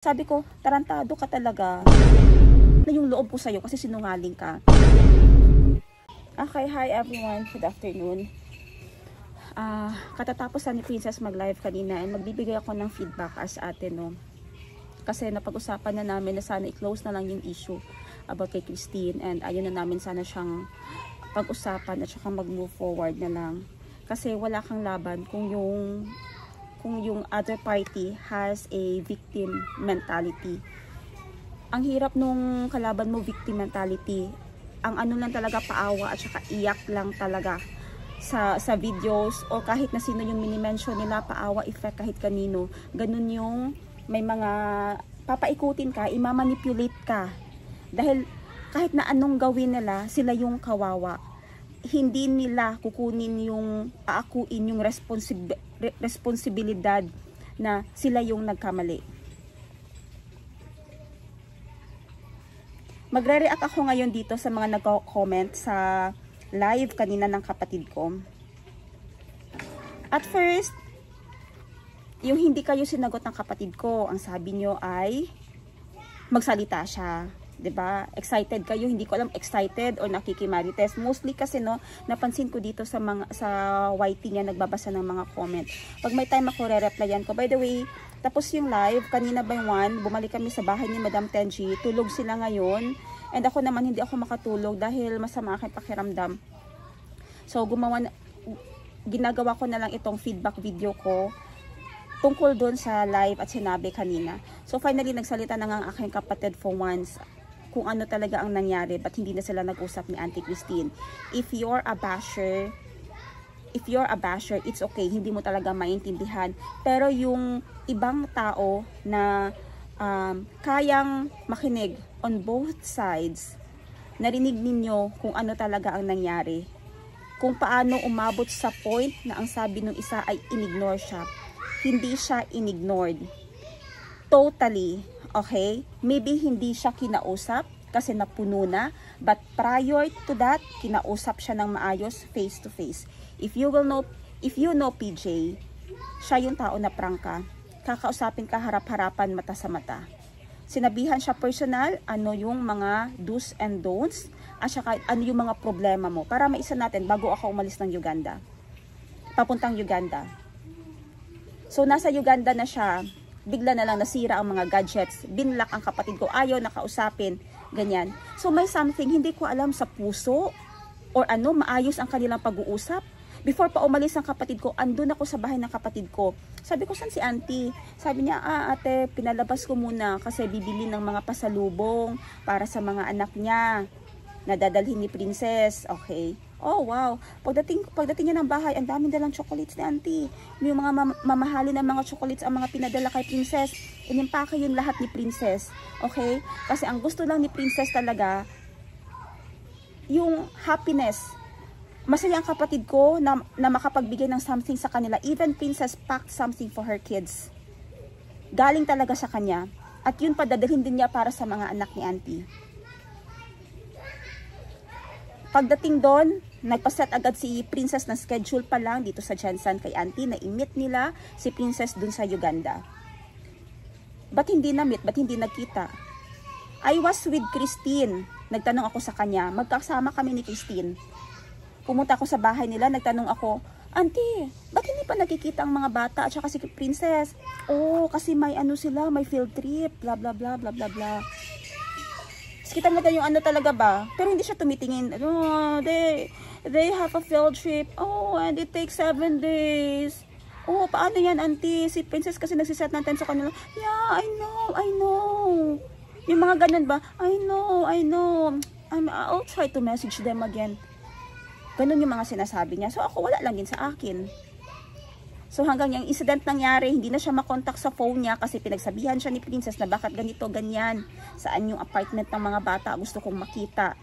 Sabi ko, tarantado ka talaga. Na yung loob ko sa'yo kasi sinungaling ka. Okay, hi everyone. Good afternoon. Katatapos ni Princess mag-live kanina and magbibigay ako ng feedback as ate, no? Kasi napag-usapan na namin na sana i-close na lang yung issue about kay Christine and ayun na namin sana siyang pag-usapan at saka mag-move forward na lang. Kasi wala kang laban kung yung other party has a victim mentality. Ang hirap nung kalaban mo victim mentality. Ang ano lang talaga paawa at saka iyak lang talaga sa videos o kahit na sino yung mini-mention nila, paawa effect kahit kanino. Ganun yung may mga papaikutin ka, imamanipulate ka. Dahil kahit na anong gawin nila, sila yung kawawa. Hindi nila kukunin yung aakuin yung responsibilidad na sila yung nagkamali. Magre-react ako ngayon dito sa mga nag-comment sa live kanina ng kapatid ko. At first, yung hindi kayo sinagot ng kapatid ko, ang sabi nyo ay magsalita siya. 'Di ba? Excited kayo, hindi ko alam excited o nakikimarites. Mostly kasi no, napansin ko dito sa YT niya nagbabasa ng mga comment. Pag may time ako re-replyan ko. By the way, tapos yung live kanina by 1, bumalik kami sa bahay ni Madam Tenji. Tulog sila ngayon. And ako naman hindi ako makatulog dahil masama aking pakiramdam. So ginagawa ko na lang itong feedback video ko tungkol doon sa live at sinabi kanina. So finally nagsalita na nga ang aking kapatid for once kung ano talaga ang nangyari, ba't hindi na sila nag-usap ni Auntie Christine. If you're a basher, it's okay, hindi mo talaga maintindihan. Pero yung ibang tao na kayang makinig on both sides, narinig ninyo kung ano talaga ang nangyari. Kung paano umabot sa point na ang sabi ng isa ay inignore siya. Hindi siya inignored. Totally. Okay? Maybe hindi siya kinausap kasi napuno na. But prior to that, kinausap siya ng maayos face to face. If you know PJ, siya yung tao na prangka. Kakausapin ka harap-harapan, mata sa mata. Sinabihan siya personal, ano yung mga do's and don'ts, at saka ano yung mga problema mo. Para maisa natin bago ako umalis ng Uganda. Papuntang Uganda. So nasa Uganda na siya, bigla na lang nasira ang mga gadgets, binlock ang kapatid ko, ayaw nakausapin, ganyan. So may something, hindi ko alam sa puso, or ano, maayos ang kanilang pag-uusap. Before pa umalis ang kapatid ko, andun ako sa bahay ng kapatid ko. Sabi ko, saan si auntie? Sabi niya, ate, pinalabas ko muna kasi bibili ng mga pasalubong para sa mga anak niya na dadalhin ni Princess. Okay. Oh, wow. Pagdating niya ng bahay, ang dami dalang chocolates ni auntie. May mga mamahalin ng mga chocolates ang mga pinadala kay Princess. Inimpake yun lahat ni Princess. Okay? Kasi ang gusto lang ni Princess talaga, yung happiness. Masaya ang kapatid ko na makapagbigay ng something sa kanila. Even Princess packed something for her kids. Galing talaga sa kanya. At yun pa, dadalhin din niya para sa mga anak ni auntie. Pagdating doon, nagpaset agad si Princess na schedule pa lang dito sa Jensen kay auntie na i-meet nila si Princess dun sa Uganda. Ba't hindi na-meet? Ba't hindi nagkita? I was with Christine. Nagtanong ako sa kanya. Magkasama kami ni Christine. Pumunta ako sa bahay nila. Nagtanong ako, auntie, ba't hindi pa nakikita ang mga bata at saka si Princess? Oh, kasi may ano sila, may field trip, bla bla bla bla bla bla. Kita mo yung ano talaga ba? Pero hindi siya tumitingin. Oh, they have a field trip. Oh, and it takes 7 days. Oh, paano yan, auntie? Si Princess kasi nagsiset ng time sa kanila. Yeah, I know. Yung mga ganun ba? I know. I'll try to message them again. Ganun yung mga sinasabi niya. So, ako wala lang din sa akin. So hanggang yung incident nangyari, hindi na siya makontak sa phone niya kasi pinagsabihan siya ni Princess na bakit ganito, ganyan. Saan yung apartment ng mga bata, gusto kong makita.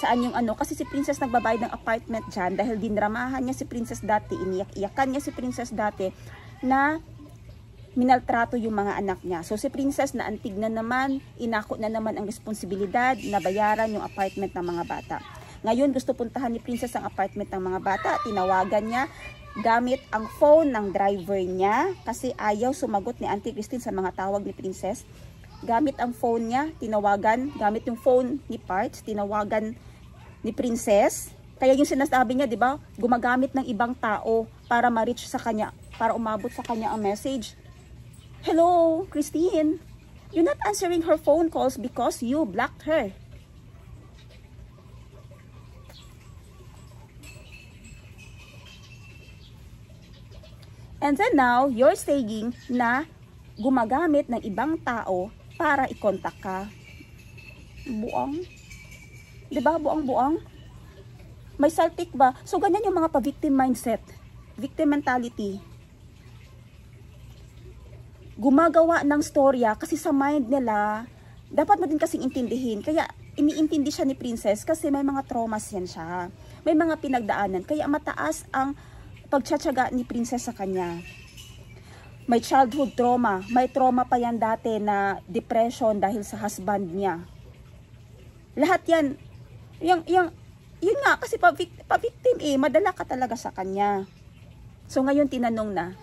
Saan yung ano, kasi si Princess nagbabayad ng apartment dyan dahil dinramahan niya si Princess dati, iniyak-iyakan niya si Princess dati na minaltrato yung mga anak niya. So si Princess na antig na naman, inako na naman ang responsibilidad na bayaran yung apartment ng mga bata. Ngayon gusto puntahan ni Princess ang apartment ng mga bata, tinawagan niya. gamit ang phone ng driver niya kasi ayaw sumagot ni Auntie Christine sa mga tawag ni Princess. Gamit ang phone niya, tinawagan, gamit yung phone ni Parts, tinawagan ni Princess. Kaya yung sinasabi niya, di ba, gumagamit ng ibang tao para ma-reach sa kanya, para umabot sa kanya ang message. Hello, Christine. You're not answering her phone calls because you blocked her. And then now, you're saying na gumagamit ng ibang tao para i-contact ka. Buang. Diba? Buang-buang. May saltik ba? So, ganyan yung mga pa-victim mindset. Victim mentality. Gumagawa ng storya kasi sa mind nila, dapat mo din kasing intindihin. Kaya, iniintindi siya ni Princess kasi may mga traumas yan siya. May mga pinagdaanan. Kaya mataas ang pagtsatsaga ni Princess sa kanya. May childhood trauma. May trauma pa yan dati na depression dahil sa husband niya. Lahat yan. Yun nga, kasi pa-victim madala ka talaga sa kanya. So ngayon tinanong na,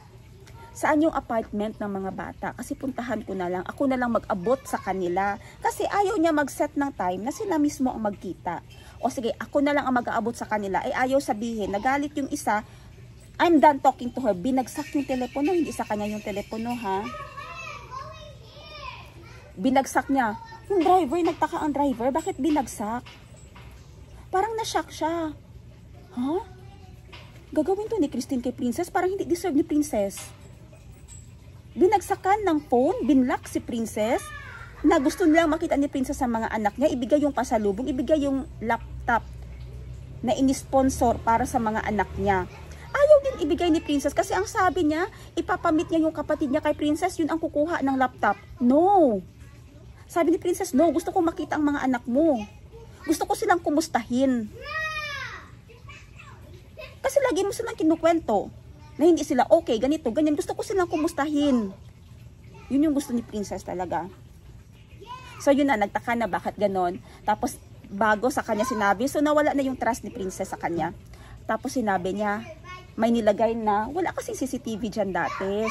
saan yung apartment ng mga bata? Kasi puntahan ko na lang. Ako na lang mag-abot sa kanila. Kasi ayaw niya mag-set ng time na sila mismo ang magkita. O sige, ako na lang ang mag-aabot sa kanila. Ay ayaw sabihin, nagalit yung isa, I'm done talking to her. Binagsak yung telepono. Hindi sa kanya yung telepono, ha? Binagsak niya. Yung driver, nagtaka ang driver. Bakit binagsak? Parang na-shock siya. Ha? Gagawin to ni Christine kay Princess? Parang hindi deserve ni Princess. Binagsakan ng phone. Binlock si Princess. Na gusto nilang makita ni Princess sa mga anak niya. Ibigay yung pasalubong. Ibigay yung laptop na inisponsor para sa mga anak niya. Ayaw din ibigay ni Princess kasi ang sabi niya, ipapamit niya yung kapatid niya kay Princess, yun ang kukuha ng laptop. No! Sabi ni Princess, no, gusto ko makita ang mga anak mo. Gusto ko silang kumustahin. Kasi lagi mo silang kinukwento na hindi sila okay, ganito, ganyan. Gusto ko silang kumustahin. Yun yung gusto ni Princess talaga. So yun na, nagtaka na bakit ganon. Tapos bago sa kanya sinabi, so nawala na yung trust ni Princess sa kanya. Tapos sinabi niya, may nilagay na, wala kasing CCTV dyan dati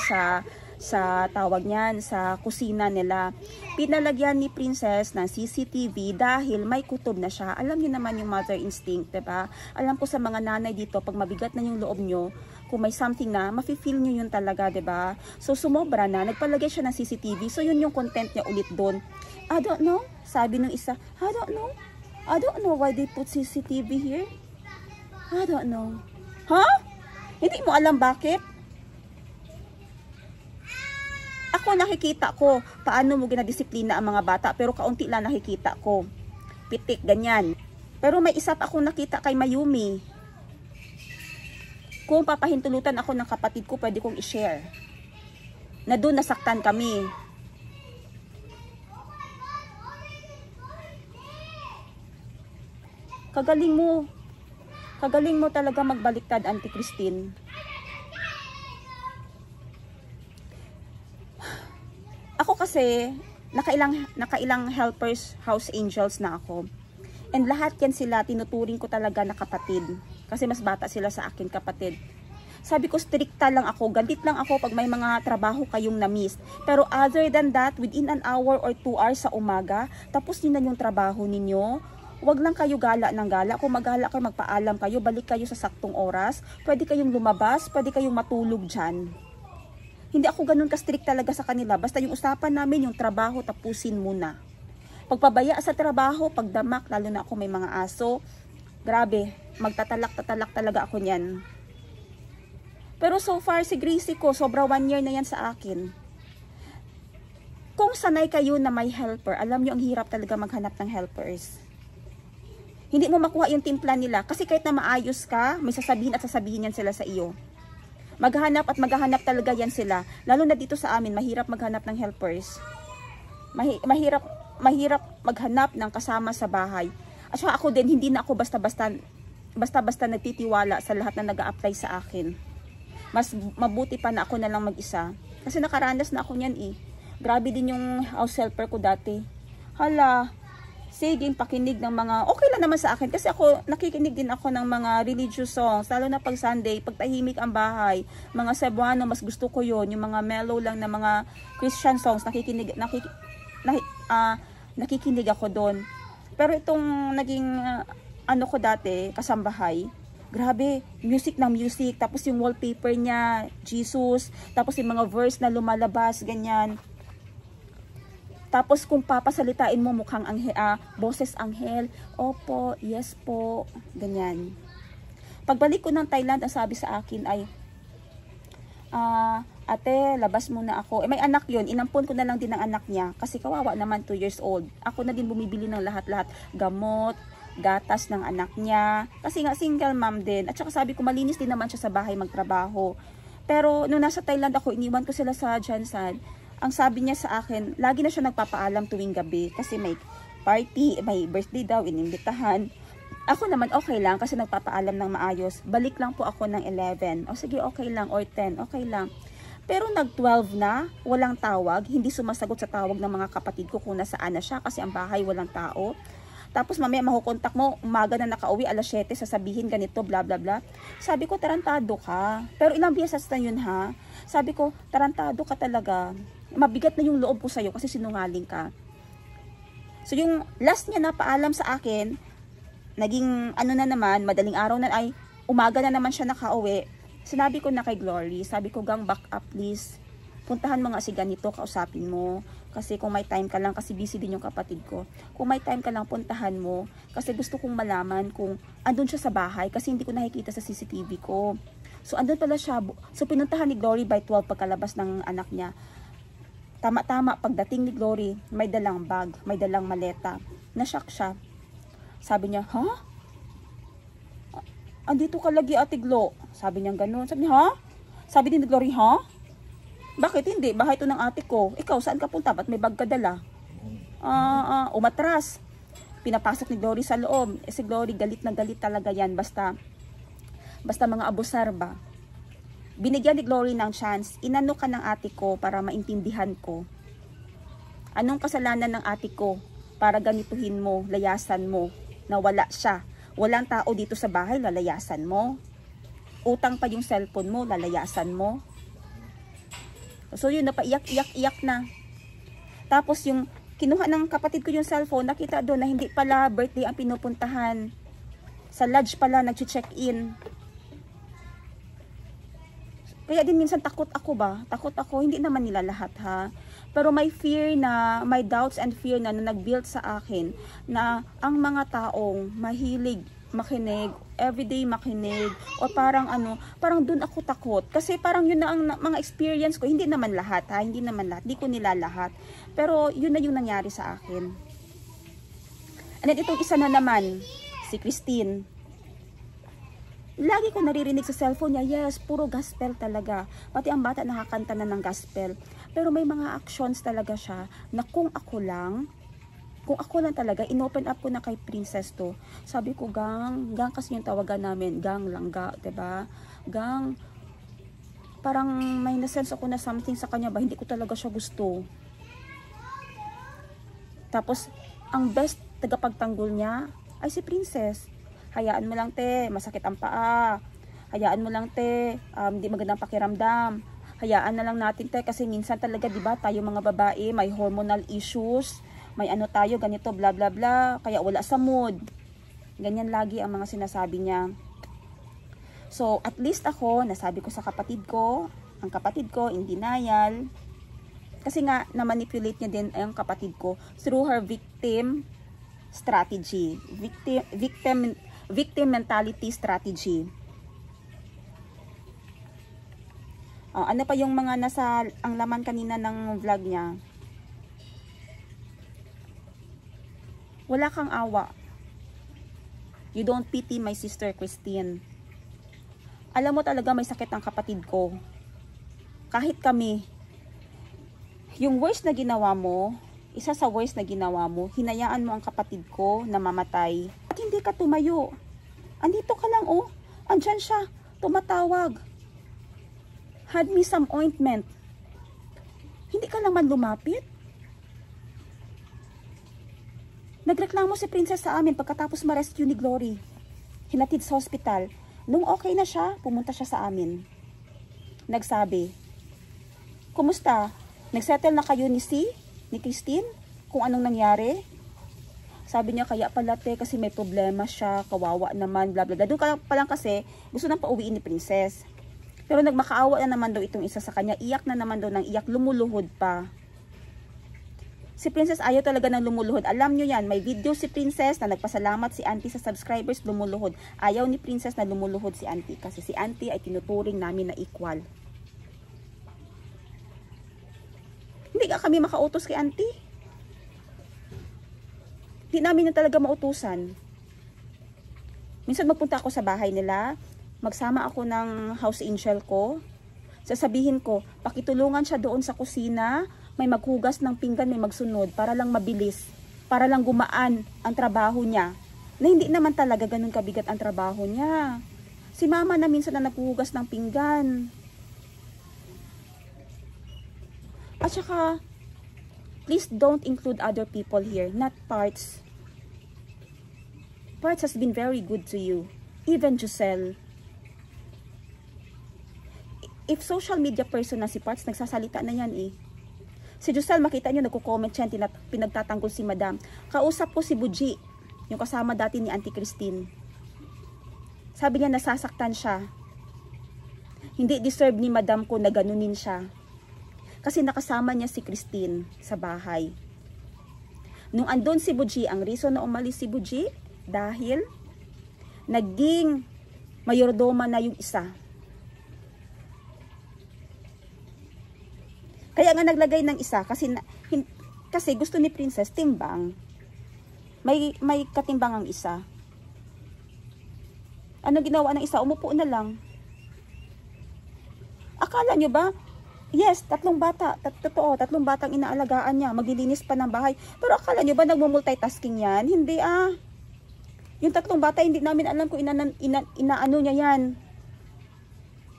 sa tawag niyan, sa kusina nila. Pinalagyan ni Princess ng CCTV dahil may kutob na siya. Alam niyo naman yung mother instinct, diba? Alam ko sa mga nanay dito, pag mabigat na yung loob nyo, kung may something na, mafe-feel nyo yun talaga, diba? So, sumobra na, nagpalagay siya ng CCTV. So, yun yung content niya ulit doon. I don't know. Sabi ng isa, I don't know. I don't know why they put CCTV here. I don't know. Huh? Hindi mo alam bakit? Ako nakikita ko paano mo ginadisiplina ang mga bata, pero kaunti lang nakikita ko. Pitik, ganyan. Pero may isa pa akong nakita kay Mayumi. Kung papahintulutan ako ng kapatid ko, pwede kong i-share. Na doon nasaktan kami. Kagaling mo. Kagaling mo talaga magbaliktad, Auntie Christine. Ako kasi, nakailang helpers, house angels na ako. And lahat yan sila, tinuturing ko talaga na kapatid. Kasi mas bata sila sa akin, kapatid. Sabi ko, stricta lang ako, gantit lang ako pag may mga trabaho kayong na-miss. Pero other than that, within an hour or 2 hours sa umaga, tapos yun na yung trabaho ninyo. Huwag lang kayo gala ng gala. Kung magala kayo, magpaalam kayo, balik kayo sa saktong oras. Pwede kayong lumabas, pwede kayong matulog dyan. Hindi ako ganun ka-strict talaga sa kanila. Basta yung usapan namin, yung trabaho, tapusin muna. Pagpabaya sa trabaho, pagdamak, lalo na ako may mga aso, grabe, magtatalak-tatalak talaga ako niyan. Pero so far, si Gracie ko, sobra 1 year na yan sa akin. Kung sanay kayo na may helper, alam nyo, ang hirap talaga maghanap ng helpers. Hindi mo makuha yung timpla nila. Kasi kahit na maayos ka, may sasabihin at sasabihin yan sila sa iyo. Maghanap at maghanap talaga yan sila. Lalo na dito sa amin, mahirap maghanap ng helpers. Mahirap maghanap ng kasama sa bahay. At saka ako din, hindi na ako basta-basta nagtitiwala sa lahat na nag-a-apply sa akin. Mas mabuti pa na ako na lang mag-isa. Kasi nakaranas na ako niyan eh. Grabe din yung house helper ko dati. Hala, sige, pakinig ng mga, okay lang naman sa akin. Kasi ako, nakikinig din ako ng mga religious songs. Lalo na pag Sunday, pag tahimik ang bahay. Mga Cebuano, mas gusto ko yun. Yung mga mellow lang na mga Christian songs, nakikinig ako doon. Pero itong naging, ano ko dati, kasambahay, grabe, music ng music. Tapos yung wallpaper niya, Jesus. Tapos yung mga verse na lumalabas, ganyan. Tapos kung papasalitain mo mukhang anghel, boses anghel, opo, yes po, ganyan. Pagbalik ko ng Thailand, ang sabi sa akin ay, ate, labas muna ako. May anak yon, inampon ko na lang din ang anak niya, kasi kawawa naman, 2 years old. Ako na din bumibili ng lahat-lahat, gamot, gatas ng anak niya, kasi nga single mom din. At saka sabi ko, malinis din naman siya sa bahay magtrabaho. Pero nung nasa Thailand ako, iniwan ko sila sa Jansan. Ang sabi niya sa akin, lagi na siya nagpapaalam tuwing gabi kasi may party, may birthday daw, inimbitahan. Ako naman okay lang kasi nagpapaalam ng maayos. Balik lang po ako ng 11. O sige, okay lang. Or 10, okay lang. Pero nag-12 na, walang tawag, hindi sumasagot sa tawag ng mga kapatid ko kung nasaan na siya kasi ang bahay walang tao. Tapos mamaya makukontak mo, umaga na nakauwi, alas 7, sasabihin ganito, bla bla bla. Sabi ko, tarantado ka. Pero ilang beses na yun ha. Sabi ko, tarantado ka talaga. Mabigat na yung loob ko sa'yo kasi sinungaling ka. So yung last niya na paalam sa akin, naging ano na naman, madaling araw na ay, umaga na naman siya nakauwi. Sinabi ko na kay Glory, sabi ko, gang back up please. Puntahan mo nga si ganito, kausapin mo. Kasi kung may time ka lang, kasi busy din yung kapatid ko. Kung may time ka lang, puntahan mo. Kasi gusto kong malaman kung andun siya sa bahay, kasi hindi ko nakikita sa CCTV ko. So andun pala siya. So pinuntahan ni Glory by 12 pagkalabas ng anak niya. Tama-tama, pagdating ni Glory, may dalang bag, may dalang maleta. Nashock siya. Sabi niya, ha? Andito ka lagi, Ate Glo. Sabi niya gano'n. Sabi niya, ha? Sabi din ni Glory, ha? Bakit hindi? Bahay ito ng ate ko. Ikaw, saan ka punta? Ba't may bag ka dala? Umatras. Pinapasok ni Glory sa loob. Si Glory, galit na galit talaga yan. Basta mga abusar ba? Binigyan ni Glory ng chance, inano ka ng ate ko para maintindihan ko. Anong kasalanan ng ate ko para ganituhin mo, layasan mo, na wala siya. Walang tao dito sa bahay, lalayasan mo. Utang pa yung cellphone mo, lalayasan mo. So yun, napaiyak-iyak na. Tapos yung kinuha ng kapatid ko yung cellphone, nakita doon na hindi pala birthday ang pinupuntahan. Sa lodge pala, nag-check-in. Kaya din minsan takot ako ba? Takot ako, hindi naman nila lahat ha. Pero may fear na, may doubts and fear na nag-build sa akin na ang mga taong mahilig makinig, everyday makinig, o parang parang dun ako takot. Kasi parang yun na ang mga experience ko, hindi naman lahat ha, hindi naman lahat, di ko nila lahat. Pero yun na yung nangyari sa akin. And then itong isa na naman, si Christine. Lagi ko naririnig sa cellphone niya, yes, puro gospel talaga. Pati ang bata nakakanta na ng gospel. Pero may mga actions talaga siya na kung ako lang talaga, inopen up ko na kay Princess to. Sabi ko, gang kasi yung tawagan namin, gang langga, diba? Gang, parang may nasense ako na something sa kanya ba, hindi ko talaga siya gusto. Tapos, ang best tagapagtanggol niya ay si Princess. Hayaan mo lang te, masakit ang paa. Hayaan mo lang te, hindi magandang pakiramdam. Hayaan na lang natin te, kasi minsan talaga, diba, tayo mga babae, may hormonal issues, may tayo, ganito, bla bla bla, kaya wala sa mood. Ganyan lagi ang mga sinasabi niya. So, at least ako, nasabi ko sa kapatid ko, ang kapatid ko, in denial. Kasi nga, na-manipulate niya din ang kapatid ko through her victim strategy. Victim mentality strategy. Ano pa yung mga nasa ang laman kanina ng vlog niya? Wala kang awa. You don't pity my sister Christine. Alam mo talaga may sakit ang kapatid ko. Kahit kami. Yung worst na ginawa mo, isa sa worst na ginawa mo, hinayaan mo ang kapatid ko na mamatay. At hindi ka tumayo. Andito ka lang oh. Andyan siya. Tumatawag. Had me some ointment. Hindi ka naman lumapit. Nagreklamo si Princess sa amin pagkatapos ma-rescue ni Glory. Hinatid sa hospital. Nung okay na siya, pumunta siya sa amin. Nagsabi, kumusta? Nagsettle na kayo ni Christine? Kung anong nangyari? Sabi niya, kaya pala te, kasi may problema siya, kawawa naman, bla bla bla. Doon pa lang kasi, gusto nang pauwiin ni Princess. Pero nagmakaawa na naman daw itong isa sa kanya, iyak na naman daw ng iyak, lumuluhod pa. Si Princess ayaw talaga ng lumuluhod. Alam nyo yan, may video si Princess na nagpasalamat si Auntie sa subscribers, lumuluhod. Ayaw ni Princess na lumuluhod si Auntie kasi si Auntie ay tinuturing namin na equal. Hindi nga kami makautos kay Auntie. Hindi namin na talaga mautusan. Minsan magpunta ako sa bahay nila, magsama ako ng house angel ko, sasabihin ko, pakitulungan siya doon sa kusina, may maghugas ng pinggan, may magsunod, para lang mabilis, para lang gumaan ang trabaho niya. Na hindi naman talaga ganun kabigat ang trabaho niya. Si mama na minsan na naghuhugas ng pinggan. At saka, please don't include other people here, not Parts. Parts has been very good to you. Even Giselle. If social media person na si Parts, nagsasalita na yan eh. Si Giselle, makita nyo, nagko-comment siya, pinagtatanggol si Madam. Kausap ko si Buji, yung kasama dati ni Auntie Christine. Sabi niya, nasasaktan siya. Hindi deserve ni Madam ko na ganunin siya. Kasi nakasama niya si Christine sa bahay. Nung andun si Buji, ang reason na umalis si Buji, dahil naging mayordoma na yung isa. Kaya nga naglagay ng isa kasi gusto ni Princess timbang. May katimbang ang isa. Ano ginawa ng isa? Umupo na lang. Akala nyo ba? Yes, 3 bata. Totoo, 3 batang inaalagaan niya. Maglilinis pa ng bahay. Pero akala nyo ba nagmumultitasking yan? Hindi ah. Yung 3 bata, hindi namin alam kung inaano niya yan.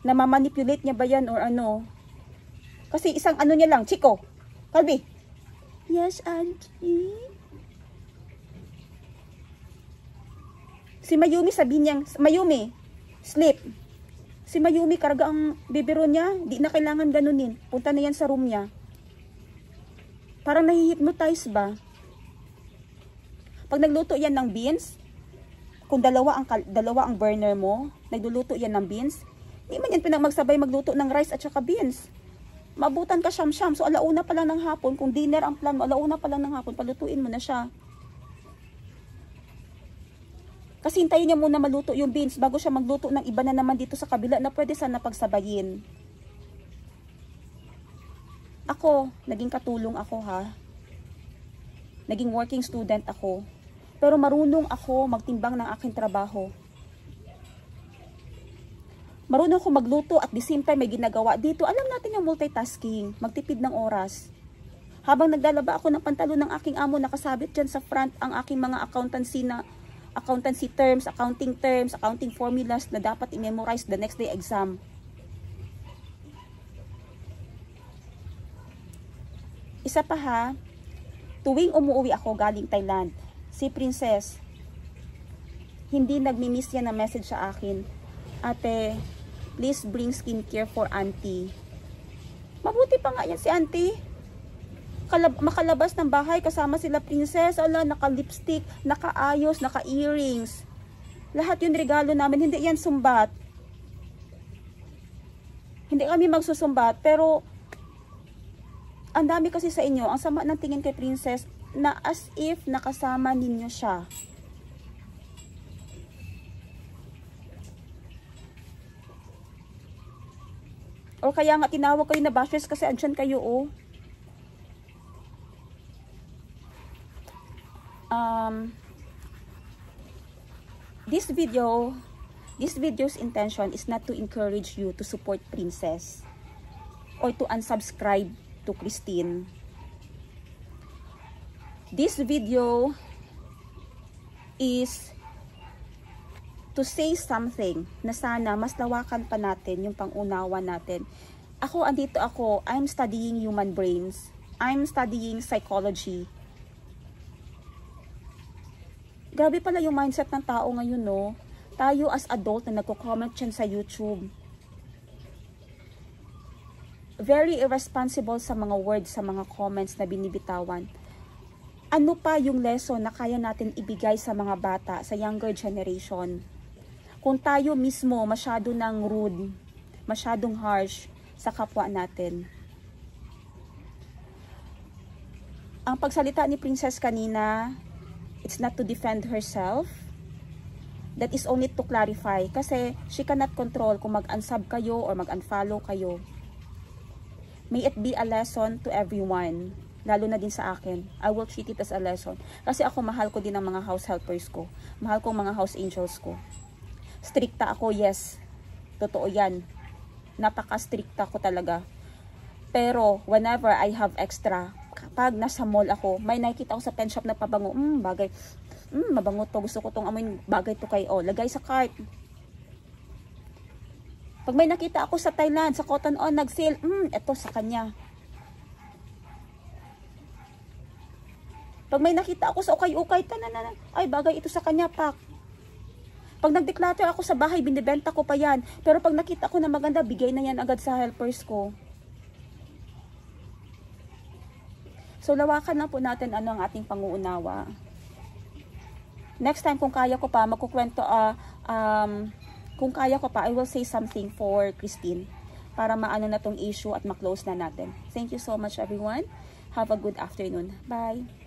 Namamanipulate niya ba yan or ano. Kasi isang ano niya lang, Chico. Kalbi. Yes, Auntie. Si Mayumi sabihin niya, Mayumi, sleep. Si Mayumi karga ang bibiro niya, di na kailangan ganunin. Punta na yan sa room niya. Parang nahihypnotize ba? Pag nagluto yan ng beans, kung dalawa ang burner mo, nagluluto yan ng beans, di man yan magsabay magluto ng rice at saka beans. Mabutan ka siyam-siyam. So, alauna pa lang ng hapon. Kung dinner ang plan mo, alauna pa lang ng hapon, palutuin mo na siya. Kasi hintayin niya muna maluto yung beans bago siya magluto ng iba na naman dito sa kabila na pwede sana pagsabayin. Ako, naging katulong ako ha. Naging working student ako. Pero marunong ako magtimbang ng aking trabaho. Marunong ako magluto at the same time may ginagawa dito. Alam natin yung multitasking, magtipid ng oras. Habang naglalaba ako ng pantalon ng aking amo, nakasabit dyan sa front ang aking mga accountancy terms, accounting formulas na dapat i-memorize the next day exam. Isa pa ha, tuwing umuwi ako galing Thailand, si Princess, hindi nagmi-miss yan na message sa akin, Ate, please bring skincare for Auntie. Mabuti pa nga yan si Auntie. Makalabas ng bahay kasama sila Princess. Ala, naka-lipstick, naka-ayos, naka-earrings. Lahat yun regalo namin. Hindi yan sumbat. Hindi kami magsusumbat. Pero, ang dami kasi sa inyo. Ang sama ng tingin kay Princess na as if nakasama ninyo siya. O kaya nga tinawag kayo na bashers kasi andyan kayo oh. This video's intention is not to encourage you to support Princess or to unsubscribe to Christine. This video is to say something na sana mas lawakan pa natin yung pangunawa natin. Andito ako, I'm studying human brains. I'm studying psychology. Grabe pala yung mindset ng tao ngayon, no? Tayo as adult na nagko-comment dyan sa YouTube. Very irresponsible sa mga words, sa mga comments na binibitawan. Ano pa yung lesson na kaya natin ibigay sa mga bata, sa younger generation? Kung tayo mismo masyado ng rude, masyadong harsh sa kapwa natin. Ang pagsalita ni Princess kanina, it's not to defend herself. That is only to clarify. Kasi she cannot control kung mag-unsub kayo or mag-unfollow kayo. May it be a lesson to everyone. Lalo na din sa akin. I will treat it as a lesson. Kasi ako, mahal ko din ang mga house helpers ko. Mahal ko mga house angels ko. Stricta ako, yes. Totoo yan. Napaka-stricta ko talaga. Pero, whenever I have extra, kapag nasa mall ako, may nakikita ako sa pen shop na pabango, bagay, mabango to, gusto ko tong amoy, bagay to kay, lagay sa cart. Pag may nakita ako sa Thailand, sa Cotton On, nag-sale, eto sa kanya. Pag may nakita ako sa ukay-ukay, ay bagay ito sa kanya, pak. Pag nag-declutter ako sa bahay, binibenta ko pa yan. Pero pag nakita ko na maganda, bigay na yan agad sa helpers ko. So, lawakan na po natin ano ang ating panguunawa. Next time, kung kaya ko pa, magkukwento, kung kaya ko pa, I will say something for Christine para maano na tong issue at ma-close na natin. Thank you so much, everyone. Have a good afternoon. Bye!